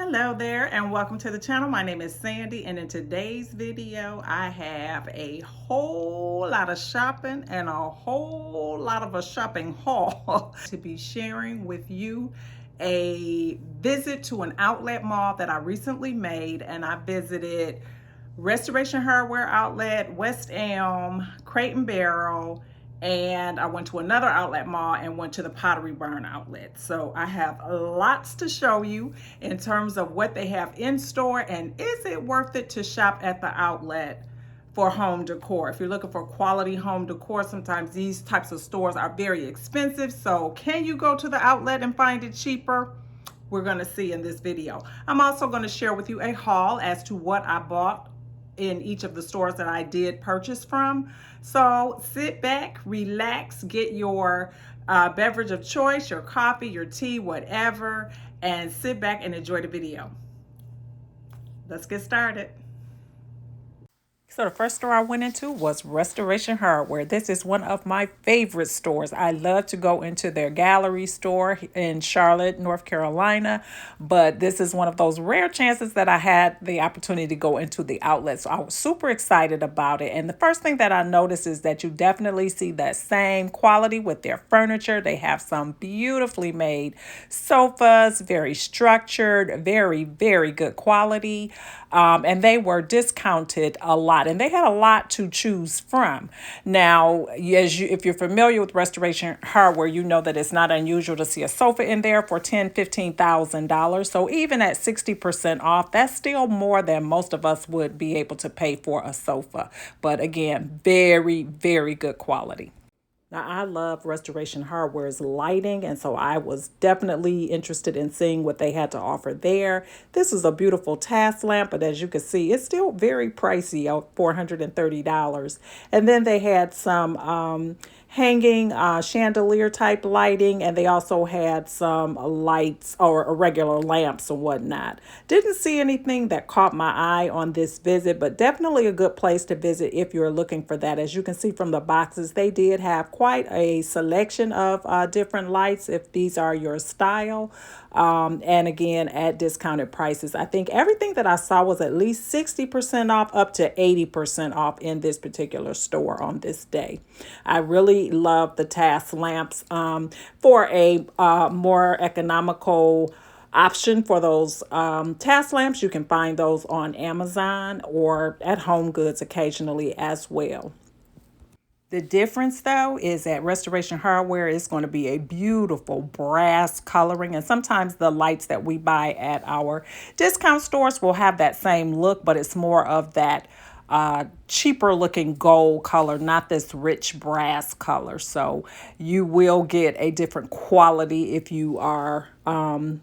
Hello there and welcome to the channel. My name is Sandy, and in today's video I have a whole lot of shopping and a whole lot of a shopping haul to be sharing with you. A visit to an outlet mall that I recently made, and I visited Restoration Hardware Outlet, West Elm, Crate and Barrel, and I went to another outlet mall and went to the Pottery Barn outlet. So I have lots to show you in terms of what they have in store, and is it worth it to shop at the outlet for home decor. If you're looking for quality home decor, sometimes these types of stores are very expensive. So can you go to the outlet and find it cheaper? We're going to see in this video. I'm also going to share with you a haul as to what I bought in each of the stores that I did purchase from. So sit back, relax, get your beverage of choice, your coffee, your tea, whatever, and sit back and enjoy the video. Let's get started. So the first store I went into was Restoration Hardware. This is one of my favorite stores. I love to go into their gallery store in Charlotte, North Carolina, but this is one of those rare chances that I had the opportunity to go into the outlet. So I was super excited about it. And the first thing that I noticed is that you definitely see that same quality with their furniture. They have some beautifully made sofas, very structured, very, very good quality. And they were discounted a lot, and they had a lot to choose from. Now, if you're familiar with Restoration Hardware, you know that it's not unusual to see a sofa in there for $10,000, $15,000. So even at 60% off, that's still more than most of us would be able to pay for a sofa. But again, very, very good quality. Now, I love Restoration Hardware's lighting, and so I was definitely interested in seeing what they had to offer there. This is a beautiful task lamp, but as you can see, it's still very pricey at $430. And then they had some hanging chandelier type lighting, and they also had some lights or regular lamps and whatnot. Didn't see anything that caught my eye on this visit, but definitely a good place to visit if you're looking for that. As you can see from the boxes, they did have quite a selection of different lights if these are your style, and again at discounted prices. I think everything that I saw was at least 60% off up to 80% off in this particular store on this day. I really love the task lamps. For a more economical option for those task lamps, you can find those on Amazon or at Home Goods occasionally as well. The difference, though, is that Restoration Hardware is going to be a beautiful brass coloring. And sometimes the lights that we buy at our discount stores will have that same look, but it's more of that cheaper looking gold color, not this rich brass color. So you will get a different quality if you are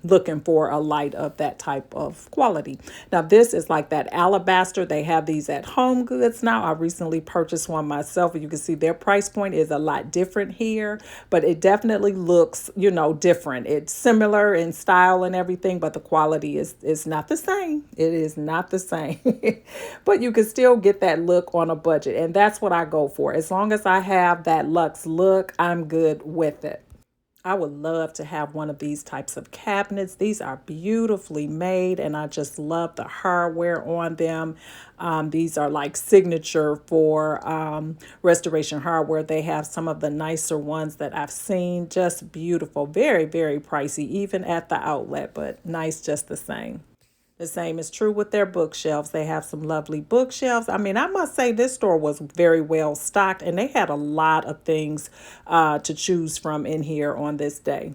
looking for a light of that type of quality. Now this is like that alabaster. They have these at Home Goods now. I recently purchased one myself, and you can see their price point is a lot different here, but it definitely looks, different. It's similar in style and everything, but the quality is not the same. It is not the same, but you can still get that look on a budget, and that's what I go for. As long as I have that luxe look, I'm good with it. I would love to have one of these types of cabinets. These are beautifully made, and I just love the hardware on them. These are like signature for Restoration Hardware. They have some of the nicer ones that I've seen. Just beautiful. Very, very pricey, even at the outlet, but nice just the same. The same is true with their bookshelves. They have some lovely bookshelves. I mean, I must say this store was very well stocked, and they had a lot of things to choose from in here on this day.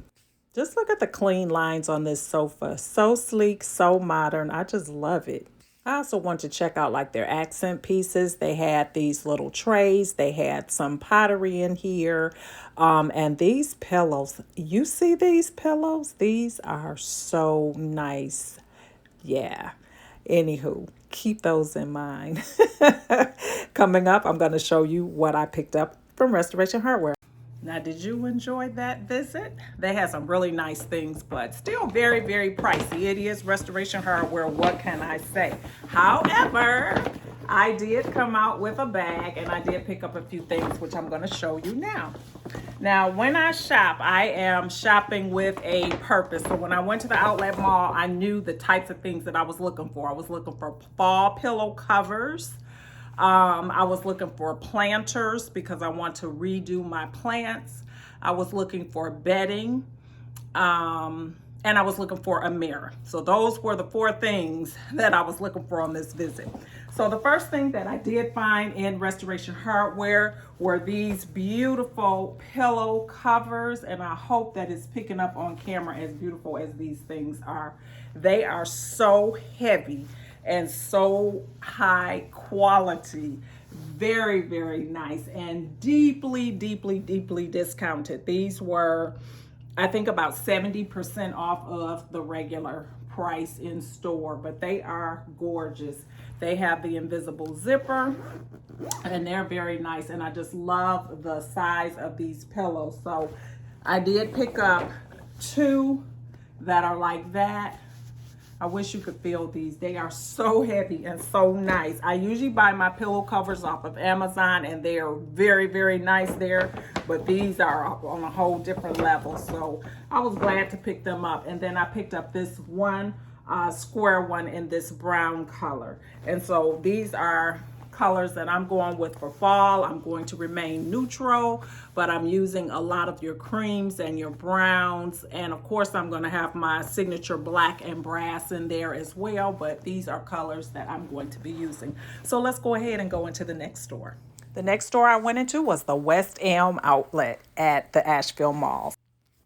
Just look at the clean lines on this sofa. So sleek, so modern. I just love it. I also want to check out like their accent pieces. They had these little trays. They had some pottery in here. And these pillows, you see these pillows? These are so nice. Yeah. Anywho, keep those in mind. Coming up, I'm going to show you what I picked up from Restoration Hardware. Now, did you enjoy that visit? They had some really nice things, but still very, very pricey. It is Restoration Hardware. What can I say? However, I did come out with a bag, and I did pick up a few things, which I'm going to show you now. Now, when I shop, I am shopping with a purpose. So when I went to the outlet mall, I knew the types of things that I was looking for. I was looking for fall pillow covers. I was looking for planters because I want to redo my plants. I was looking for bedding. And I was looking for a mirror. So those were the four things that I was looking for on this visit. So the first thing that I did find in Restoration Hardware were these beautiful pillow covers, and I hope that it's picking up on camera as beautiful as these things are. They are so heavy and so high quality. Very, very nice and deeply, deeply, deeply discounted. These were, I think, about 70% off of the regular price in store, but they are gorgeous. They have the invisible zipper and they're very nice, and I just love the size of these pillows. So I did pick up two that are like that. I wish you could feel these. They are so heavy and so nice. I usually buy my pillow covers off of Amazon, and they are very, very nice there. But these are on a whole different level. So I was glad to pick them up. And then I picked up this one square one in this brown color. And so these are colors that I'm going with for fall. I'm going to remain neutral, but I'm using a lot of your creams and your browns. And of course, I'm going to have my signature black and brass in there as well. But these are colors that I'm going to be using. So let's go ahead and go into the next store. The next store I went into was the West Elm outlet at the Asheville Mall.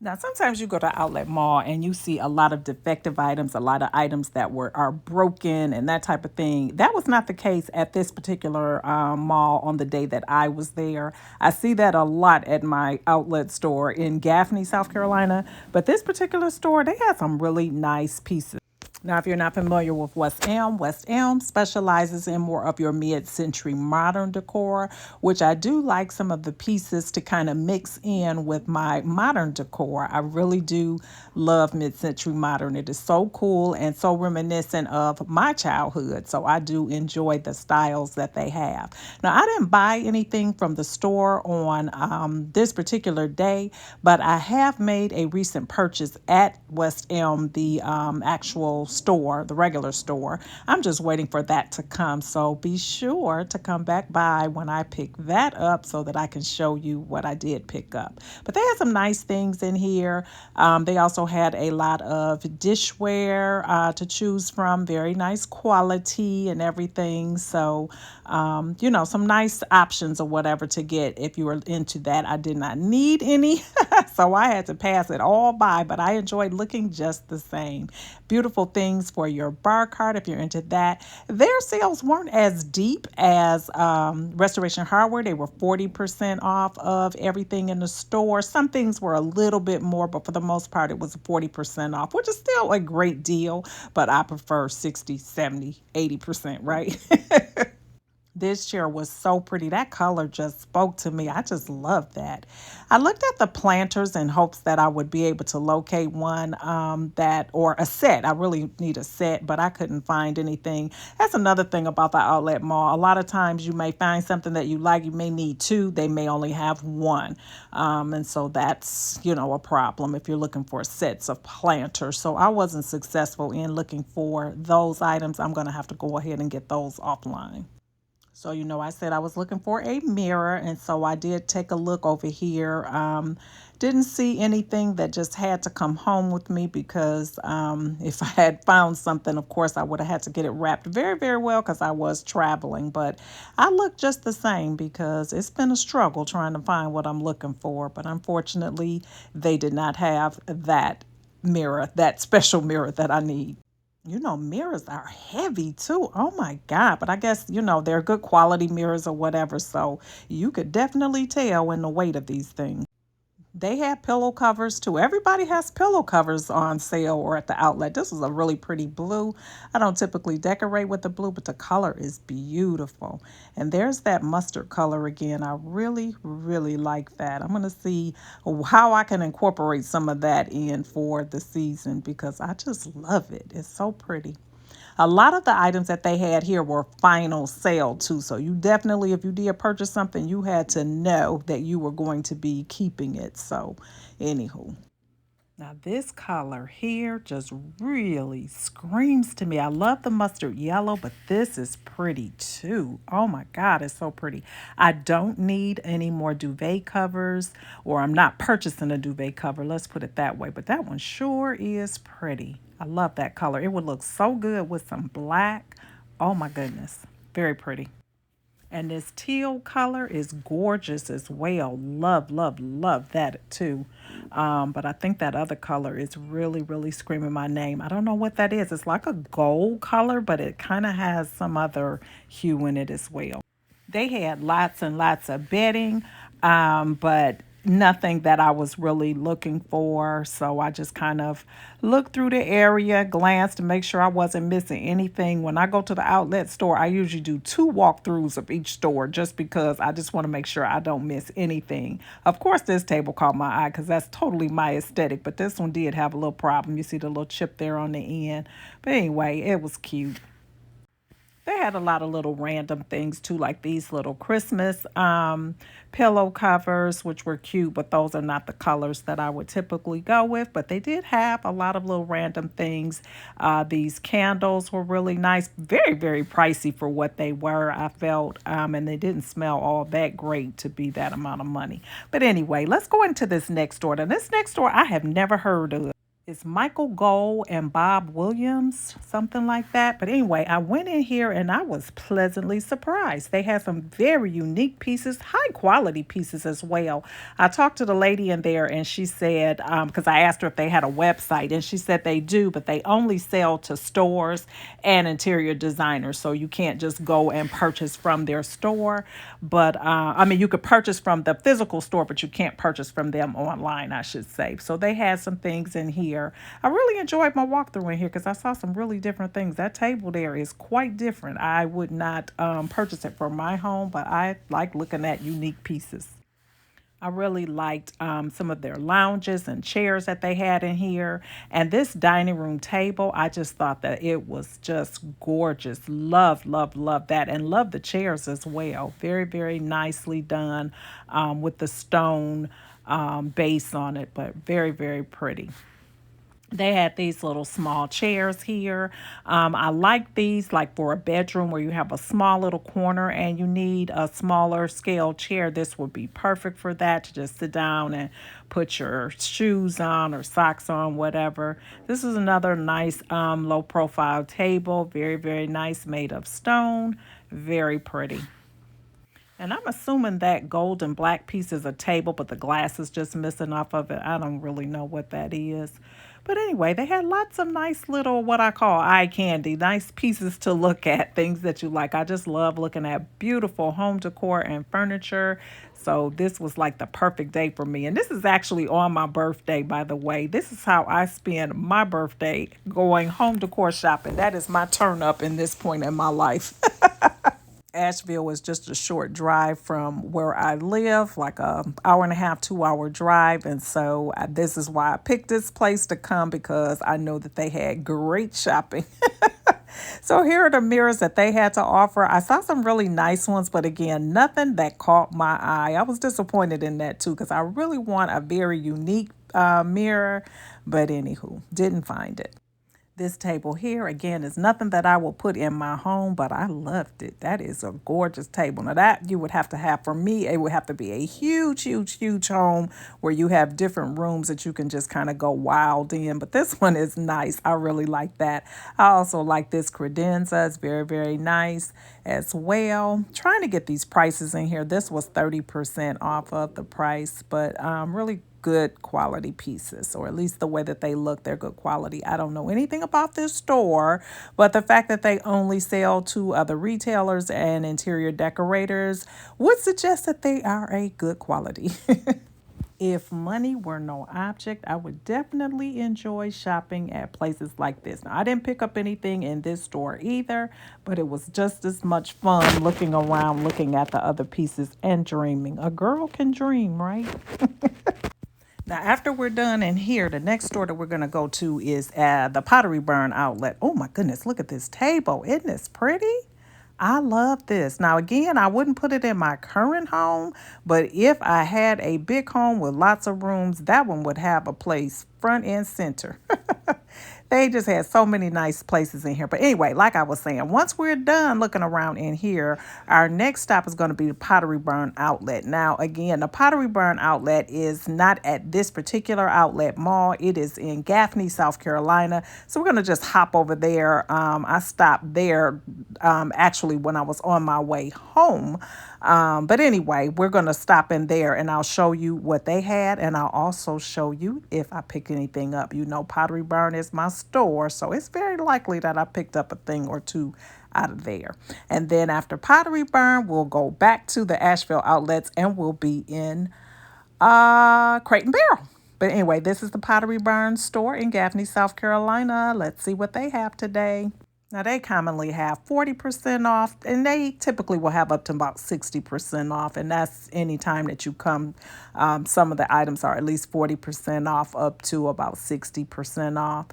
Now, sometimes you go to outlet mall and you see a lot of defective items, a lot of items that are broken and that type of thing. That was not the case at this particular mall on the day that I was there. I see that a lot at my outlet store in Gaffney, South Carolina. But this particular store, they had some really nice pieces. Now, if you're not familiar with West Elm specializes in more of your mid-century modern decor, which I do like some of the pieces to kind of mix in with my modern decor. I really do love mid-century modern. It is so cool and so reminiscent of my childhood. So I do enjoy the styles that they have. Now, I didn't buy anything from the store on this particular day, but I have made a recent purchase at West Elm, the actual store, the regular store. I'm just waiting for that to come. So be sure to come back by when I pick that up so that I can show you what I did pick up. But they had some nice things in here. They also had a lot of dishware to choose from, very nice quality and everything. So, you know, some nice options or whatever to get if you were into that. I did not need any, so I had to pass it all by, but I enjoyed looking just the same. Beautiful things for your bar cart if you're into that. Their sales weren't as deep as Restoration Hardware. They were 40% off of everything in the store. Some things were a little bit more, but for the most part, it was 40% off, which is still a great deal, but I prefer 60, 70, 80%, right? This chair was so pretty. That color just spoke to me. I just love that. I looked at the planters in hopes that I would be able to locate one or a set. I really need a set, but I couldn't find anything. That's another thing about the outlet mall. A lot of times you may find something that you like. You may need two. They may only have one. And so that's, you know, a problem if you're looking for sets of planters. So I wasn't successful in looking for those items. I'm going to have to go ahead and get those offline. So, you know, I said I was looking for a mirror, and so I did take a look over here. Didn't see anything that just had to come home with me because if I had found something, of course, I would have had to get it wrapped very, very well because I was traveling. But I look just the same because it's been a struggle trying to find what I'm looking for. But unfortunately, they did not have that mirror, that special mirror that I need. You know, mirrors are heavy too. Oh my God. But I guess, you know, they're good quality mirrors or whatever. So you could definitely tell in the weight of these things. They had pillow covers too. Everybody has pillow covers on sale or at the outlet. This is a really pretty blue. I don't typically decorate with the blue, but the color is beautiful. And there's that mustard color again. I really, really like that. I'm going to see how I can incorporate some of that in for the season because I just love it. It's so pretty. A lot of the items that they had here were final sale too. So you definitely, if you did purchase something, you had to know that you were going to be keeping it. So anywho. Now this color here just really screams to me. I love the mustard yellow, but this is pretty too. Oh my God, it's so pretty. I don't need any more duvet covers, or I'm not purchasing a duvet cover. Let's put it that way. But that one sure is pretty. I love that color. It would look so good with some black. Oh my goodness, very pretty. And this teal color is gorgeous as well. Love, love, love that too. But I think that other color is really, really screaming my name. I don't know what that is. It's like a gold color, but it kind of has some other hue in it as well. They had lots and lots of bedding, but nothing that I was really looking for. So I just kind of looked through the area, glanced to make sure I wasn't missing anything. When I go to the outlet store, I usually do 2 walkthroughs of each store just because I just want to make sure I don't miss anything. Of course, this table caught my eye because that's totally my aesthetic, but this one did have a little problem. You see the little chip there on the end. But anyway, it was cute. They had a lot of little random things too, like these little Christmas pillow covers, which were cute, but those are not the colors that I would typically go with. But they did have a lot of little random things. These candles were really nice, very, very pricey for what they were, I felt, and they didn't smell all that great to be that amount of money. But anyway, let's go into this next door. Now, this next door I have never heard of. It's Michael Gold and Bob Williams, something like that. But anyway, I went in here and I was pleasantly surprised. They had some very unique pieces, high quality pieces as well. I talked to the lady in there and she said, because I asked her if they had a website, and she said they do, but they only sell to stores and interior designers. So you can't just go and purchase from their store. But I mean, you could purchase from the physical store, but you can't purchase from them online, I should say. So they had some things in here. I really enjoyed my walkthrough in here because I saw some really different things. That table there is quite different. I would not purchase it for my home, but I like looking at unique pieces. I really liked some of their lounges and chairs that they had in here. And this dining room table, I just thought that it was just gorgeous. Love, love, love that. And love the chairs as well. Very, very nicely done with the stone base on it, but very, very pretty. They had these little small chairs here. I like these like for a bedroom where you have a small little corner and you need a smaller scale chair. This would be perfect for that, to just sit down and put your shoes on or socks on, whatever. This is another nice low profile table. Very, very nice, made of stone. Very pretty. And I'm assuming that gold and black piece is a table, but the glass is just missing off of it. I don't really know what that is. But anyway, they had lots of nice little, what I call eye candy, nice pieces to look at, things that you like. I just love looking at beautiful home decor and furniture. So this was like the perfect day for me. And this is actually on my birthday, by the way. This is how I spend my birthday, going home decor shopping. That is my turn up in this point in my life. Asheville is just a short drive from where I live, like a hour and a half, 2 hour drive. And so this is why I picked this place to come, because I know that they had great shopping. So here are the mirrors that they had to offer. I saw some really nice ones, but again, nothing that caught my eye. I was disappointed in that too, because I really want a very unique mirror, but anywho, didn't find it. This table here, again, is nothing that I will put in my home, but I loved it. That is a gorgeous table. Now that you would have to have, for me, it would have to be a huge, huge, huge home where you have different rooms that you can just kind of go wild in. But this one is nice. I really like that. I also like this credenza. It's very, very nice as well. Trying to get these prices in here. This was 30% off of the price, but really good quality pieces, or at least the way that they look, they're good quality. I don't know anything about this store, but the fact that they only sell to other retailers and interior decorators would suggest that they are a good quality. If money were no object, I would definitely enjoy shopping at places like this. Now, I didn't pick up anything in this store either, but it was just as much fun looking around, looking at the other pieces and dreaming. A girl can dream, right? Now, after we're done in here, the next store that we're going to go to is the Pottery Barn outlet. Oh my goodness, look at this table. Isn't this pretty? I love this. Now, again, I wouldn't put it in my current home, but if I had a big home with lots of rooms, that one would have a place front and center. They just had so many nice places in here. But anyway, like I was saying, once we're done looking around in here, our next stop is going to be the Pottery Barn outlet. Now, again, the Pottery Barn outlet is not at this particular outlet mall. It is in Gaffney, South Carolina. So we're going to just hop over there. I stopped there actually when I was on my way home. But anyway, we're going to stop in there and I'll show you what they had. And I'll also show you if I pick anything up. You know, Pottery Barn is my store, so it's very likely that I picked up a thing or two out of there. And then after Pottery Barn, we'll go back to the Asheville outlets and we'll be in Crate and Barrel. But anyway, this is the Pottery Barn store in Gaffney, South Carolina. Let's see what they have today. Now, they commonly have 40% off, and they typically will have up to about 60% off, and that's any time that you come. Some of the items are at least 40% off up to about 60% off.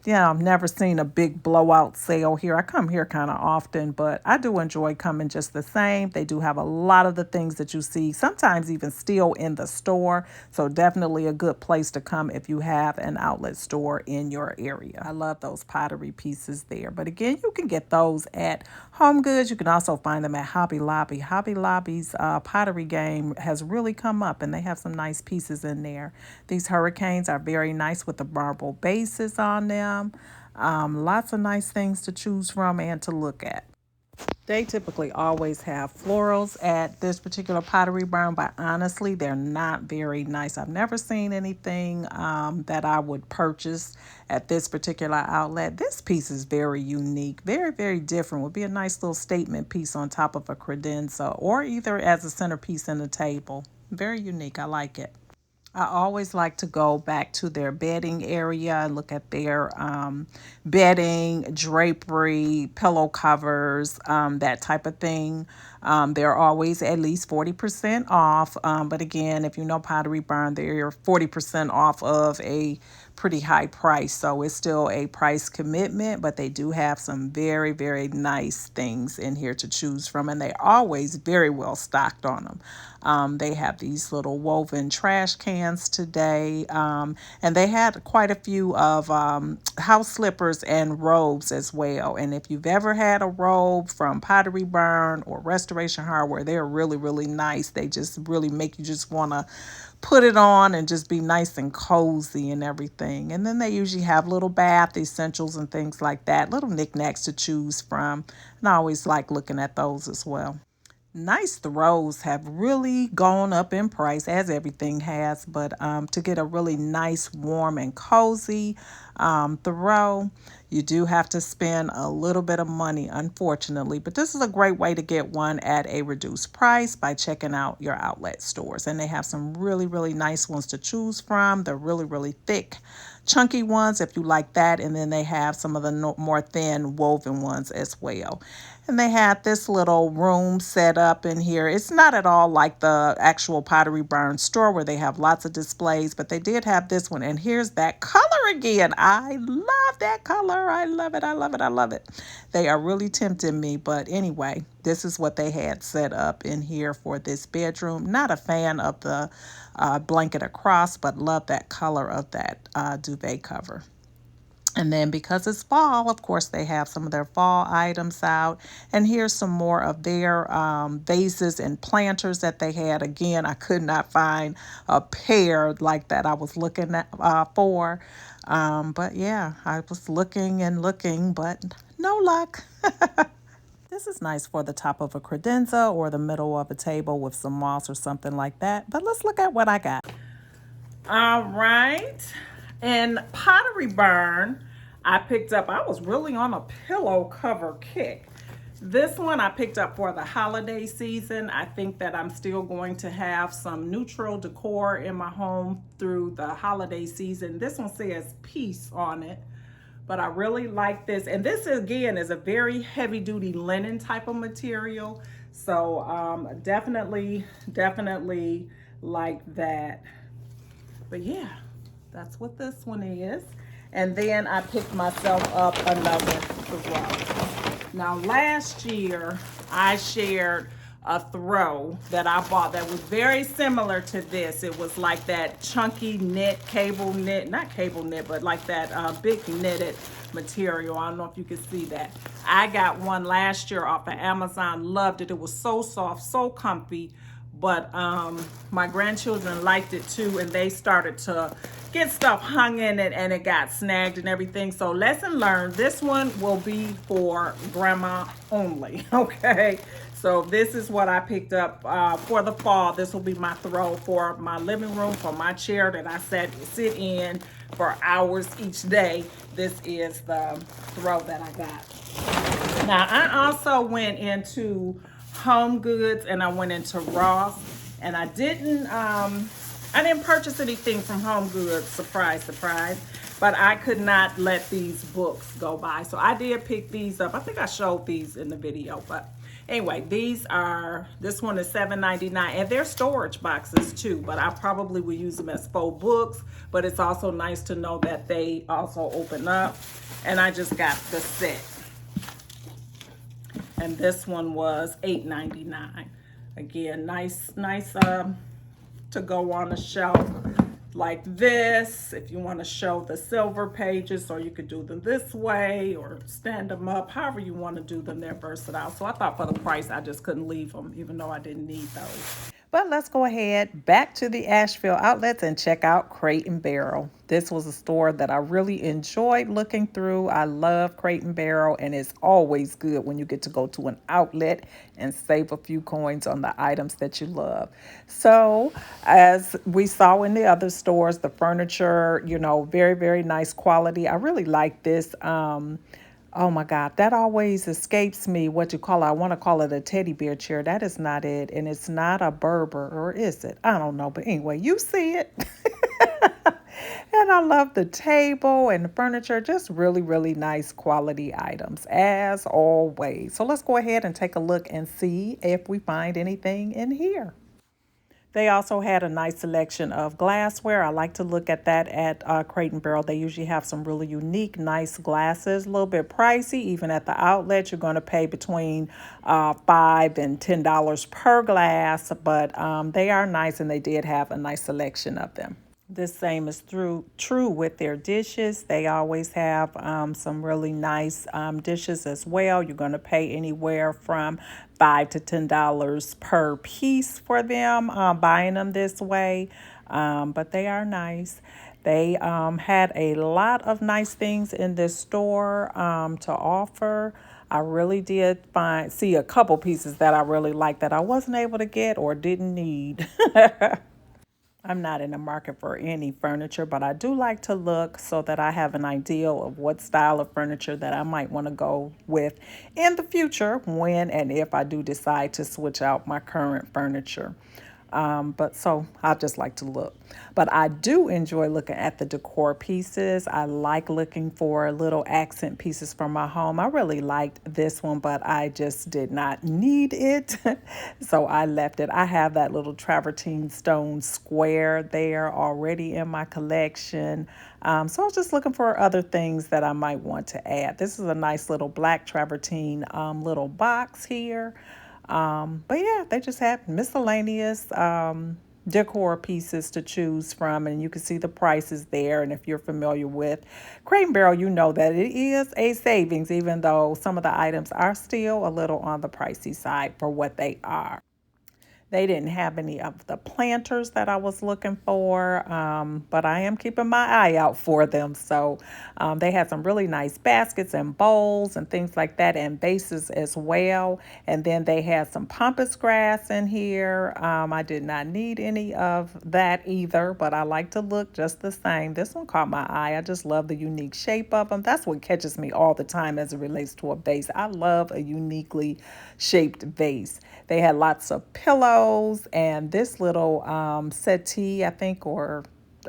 Yeah, I've never seen a big blowout sale here. I come here kind of often, but I do enjoy coming just the same. They do have a lot of the things that you see, sometimes even still in the store. So definitely a good place to come if you have an outlet store in your area. I love those pottery pieces there. But again, you can get those at Home Goods. You can also find them at Hobby Lobby. Hobby Lobby's pottery game has really come up, and they have some nice pieces in there. These hurricanes are very nice with the marble bases on them. Lots of nice things to choose from and to look at. They typically always have florals at this particular Pottery Barn, but honestly, they're not very nice. I've never seen anything that I would purchase at this particular outlet. This piece is very unique, very, very different. Would be a nice little statement piece on top of a credenza or either as a centerpiece in a table. Very unique. I like it. I always like to go back to their bedding area and look at their bedding, drapery, pillow covers, that type of thing. They're always at least 40% off. But again, if you know Pottery Barn, they're 40% off of a pretty high price. So it's still a price commitment, but they do have some very, very nice things in here to choose from. And they're always very well stocked on them. They have these little woven trash cans today. And they had quite a few of house slippers and robes as well. And if you've ever had a robe from Pottery Barn or Restoration Hardware, they're really, really nice. They just really make you just want to put it on and just be nice and cozy and everything. And then they usually have little bath essentials and things like that, little knickknacks to choose from. And I always like looking at those as well. Nice throws have really gone up in price, as everything has, but to get a really nice, warm, and cozy throw, you do have to spend a little bit of money, unfortunately. But this is a great way to get one at a reduced price by checking out your outlet stores. And they have some really, really nice ones to choose from. They're really, really thick, chunky ones if you like that. And then they have some of the more thin woven ones as well. And they had this little room set up in here. It's not at all like the actual Pottery Barn store where they have lots of displays, but they did have this one. And here's that color again. I love that color. I love it. I love it. I love it. They are really tempting me. But anyway, this is what they had set up in here for this bedroom. Not a fan of the blanket across, but love that color of that duvet cover. And then because it's fall, of course, they have some of their fall items out. And here's some more of their vases and planters that they had. Again, I could not find a pair like that I was looking at, for. But yeah, I was looking and looking, but no luck. This is nice for the top of a credenza or the middle of a table with some moss or something like that. But let's look at what I got. All right. And Pottery Barn, I picked up, I was really on a pillow cover kick. This one I picked up for the holiday season. I think that I'm still going to have some neutral decor in my home through the holiday season. This one says peace on it, but I really like this. And this again is a very heavy duty linen type of material. So definitely like that. But yeah, that's what this one is. And then I picked myself up another throw. Now last year I shared a throw that I bought that was very similar to this. It was like that chunky knit, cable knit, not cable knit, but like that big knitted material. I don't know if you can see that. I got one last year off of Amazon, loved it. It was so soft, so comfy. But my grandchildren liked it too, and they started to get stuff hung in it, and it got snagged and everything. So lesson learned, this one will be for grandma only. Okay, so this is what I picked up for the fall. This will be my throw for my living room, for my chair that I sit in for hours each day. This is the throw that I got. Now I also went into Home Goods and I went into Ross, and I didn't purchase anything from Home Goods, surprise surprise, but I could not let these books go by, so I did pick these up. I think I showed these in the video, but anyway, this one is $7.99, and they're storage boxes too, but I probably will use them as faux books, but it's also nice to know that they also open up. And I just got the set. And this one was $8.99. Again, nice to go on a shelf like this. If you want to show the silver pages, or you could do them this way or stand them up, however you want to do them. They're versatile. So I thought for the price, I just couldn't leave them, even though I didn't need those. But let's go ahead back to the Asheville outlets and check out Crate and Barrel. This was a store that I really enjoyed looking through. I love Crate and Barrel, and it's always good when you get to go to an outlet and save a few coins on the items that you love. So as we saw in the other stores, the furniture, very, very nice quality. I really like this. Oh my God, that always escapes me what you call it. I want to call it a teddy bear chair. That is not it. And it's not a Berber, or is it? I don't know. But anyway, you see it. And I love the table and the furniture. Just really, really nice quality items, as always. So let's go ahead and take a look and see if we find anything in here. They also had a nice selection of glassware. I like to look at that at Crate and Barrel. They usually have some really unique, nice glasses. A little bit pricey, even at the outlet. You're going to pay between $5 and $10 per glass, but they are nice, and they did have a nice selection of them. The same is true with their dishes. They always have some really nice dishes as well. You're going to pay anywhere from $5 to $10 per piece for them, buying them this way. But they are nice. They had a lot of nice things in this store to offer. I really did see a couple pieces that I really liked that I wasn't able to get or didn't need. I'm not in the market for any furniture, but I do like to look so that I have an idea of what style of furniture that I might want to go with in the future when and if I do decide to switch out my current furniture. But so I just like to look. But I do enjoy looking at the decor pieces. I like looking for little accent pieces for my home. I really liked this one, but I just did not need it. So I left it. I have that little travertine stone square there already in my collection. So I was just looking for other things that I might want to add. This is a nice little black travertine little box here. But yeah, they just have miscellaneous decor pieces to choose from, and you can see the prices there. And if you're familiar with Crate and Barrel, you know that it is a savings, even though some of the items are still a little on the pricey side for what they are. They didn't have any of the planters that I was looking for, but I am keeping my eye out for them. So they had some really nice baskets and bowls and things like that, and vases as well. And then they had some pampas grass in here. I did not need any of that either, but I like to look just the same. This one caught my eye. I just love the unique shape of them. That's what catches me all the time as it relates to a vase. I love a uniquely shaped vase. They had lots of pillows, and this little settee, I think, or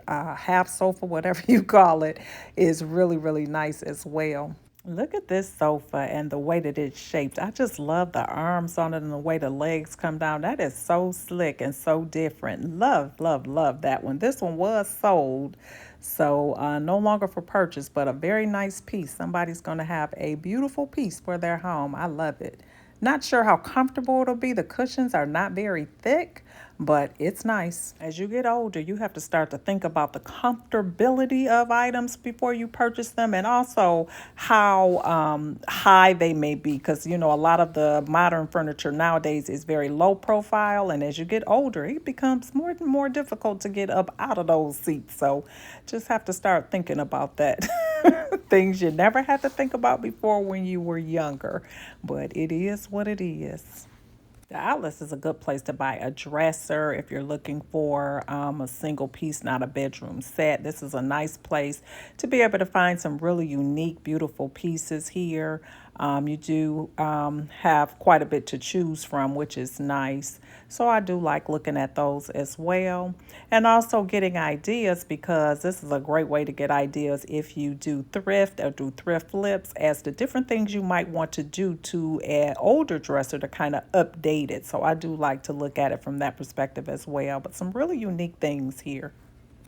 half sofa, whatever you call it, is really, really nice as well. Look at this sofa and the way that it's shaped. I just love the arms on it and the way the legs come down. That is so slick and so different. Love, love, love that one. This one was sold, so no longer for purchase, but a very nice piece. Somebody's going to have a beautiful piece for their home. I love it. Not sure how comfortable it'll be. The cushions are not very thick, but it's nice. As you get older, you have to start to think about the comfortability of items before you purchase them, and also how high they may be, because you know a lot of the modern furniture nowadays is very low profile, and as you get older it becomes more and more difficult to get up out of those seats. So just have to start thinking about that. Things you never had to think about before when you were younger, but it is what it is. The outlets is a good place to buy a dresser if you're looking for a single piece, not a bedroom set. This is a nice place to be able to find some really unique, beautiful pieces here. You do have quite a bit to choose from, which is nice. So I do like looking at those as well. And also getting ideas, because this is a great way to get ideas if you do thrift or do thrift flips, as to different things you might want to do to an older dresser to kind of update it. So I do like to look at it from that perspective as well. But some really unique things here.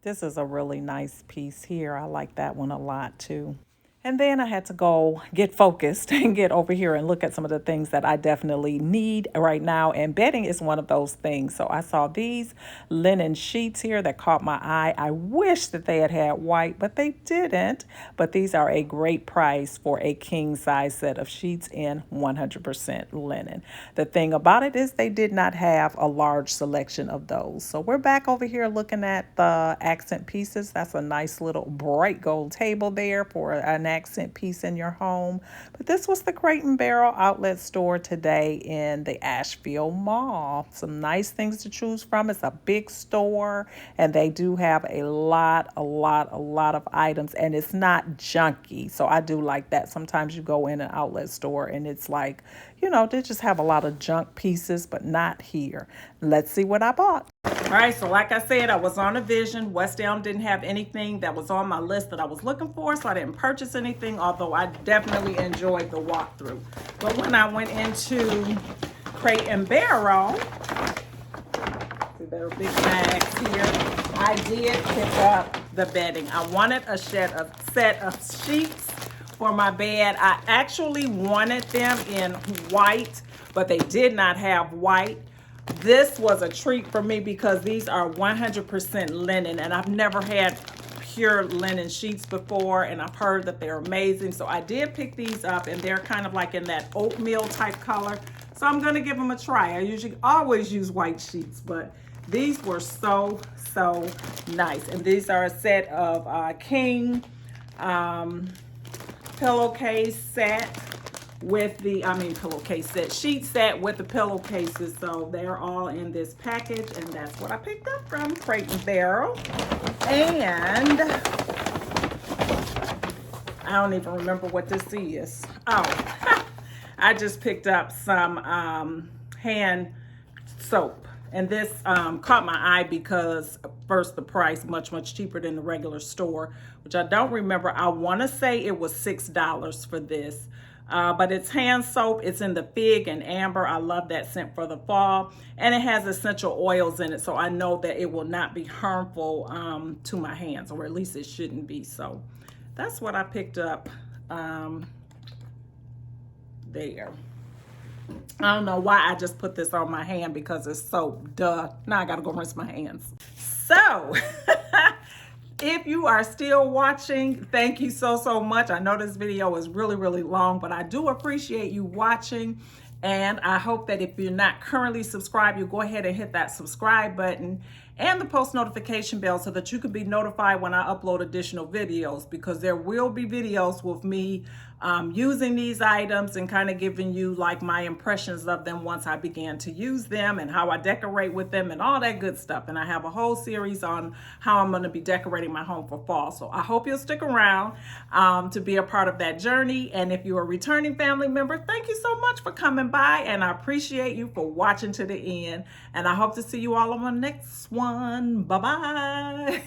This is a really nice piece here. I like that one a lot too. And then I had to go get focused and get over here and look at some of the things that I definitely need right now. And bedding is one of those things. So I saw these linen sheets here that caught my eye. I wish that they had white, but they didn't. But these are a great price for a king size set of sheets in 100% linen. The thing about it is they did not have a large selection of those. So we're back over here looking at the accent pieces. That's a nice little bright gold table there for an accent piece in your home. But this was the Crate and Barrel outlet store today in the Asheville Mall. Some nice things to choose from. It's a big store, and they do have a lot of items, and it's not junky. So I do like that. Sometimes you go in an outlet store and it's like, you know, they just have a lot of junk pieces, but not here. Let's see what I bought. All right, so like I said, I was on a vision. West Elm didn't have anything that was on my list that I was looking for, so I didn't purchase anything, although I definitely enjoyed the walkthrough. But when I went into Crate and Barrel, see there are big bags here, I did pick up the bedding. I wanted a set of sheets for my bed. I actually wanted them in white, but they did not have white. This was a treat for me because these are 100% linen, and I've never had pure linen sheets before, and I've heard that they're amazing. So I did pick these up, and they're kind of like in that oatmeal type color. So I'm gonna give them a try. I always use white sheets, but these were so nice. And these are a set of king pillowcase set with the, pillowcase set, sheet set with the pillowcases. So they're all in this package, and that's what I picked up from Crate and Barrel. And I don't even remember what this is. Oh, I just picked up some hand soap. And this caught my eye because first the price much cheaper than the regular store, which I don't remember. I want to say it was $6 for this. But it's hand soap. It's in the fig and amber. I love that scent for the fall. And it has essential oils in it, so I know that it will not be harmful to my hands, or at least it shouldn't be. So that's what I picked up there. I don't know why I just put this on my hand, because it's soap. Duh. Now I gotta go rinse my hands. So if you are still watching, thank you so much. I know this video is really long, but I do appreciate you watching. And I hope that if you're not currently subscribed, you go ahead and hit that subscribe button and the post notification bell so that you can be notified when I upload additional videos, because there will be videos with me using these items and kind of giving you like my impressions of them once I began to use them, and how I decorate with them and all that good stuff. And I have a whole series on how I'm going to be decorating my home for fall. So I hope you'll stick around to be a part of that journey. And if you're a returning family member, thank you so much for coming by, and I appreciate you for watching to the end. And I hope to see you all on the next one. Bye-bye.